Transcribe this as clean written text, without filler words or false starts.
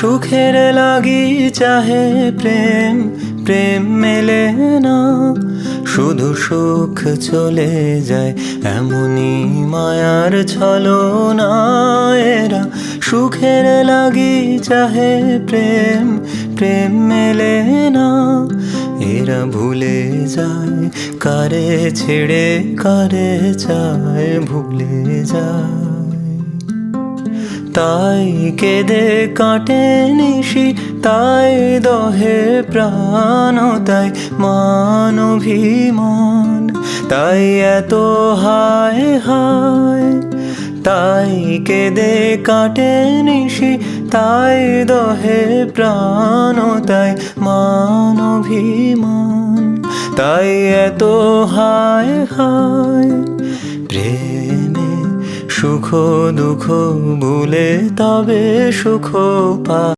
সুখের লাগি চাহে প্রেম, প্রেম মেলে না। শুধু সুখ চলে যায় এমনই মায়ার ছলনা। এরা সুখের লাগি চাহে প্রেম, প্রেম মেলে না। এরা ভুলে যায় কারে ছেড়ে কারে চায়, ভুলে যায়। তাই কেঁদে কাটে নিশি, তাই দহে প্রাণ, তাই মান অভিমান, তাই এত হায় হায়। তাই কেঁদে কাটে নিশি, তাই দহে প্রাণ, তাই মান অভিমান, তাই এত হায় হায়। প্রেমে সুখ দুঃখ ভুলে তবে সুখ পা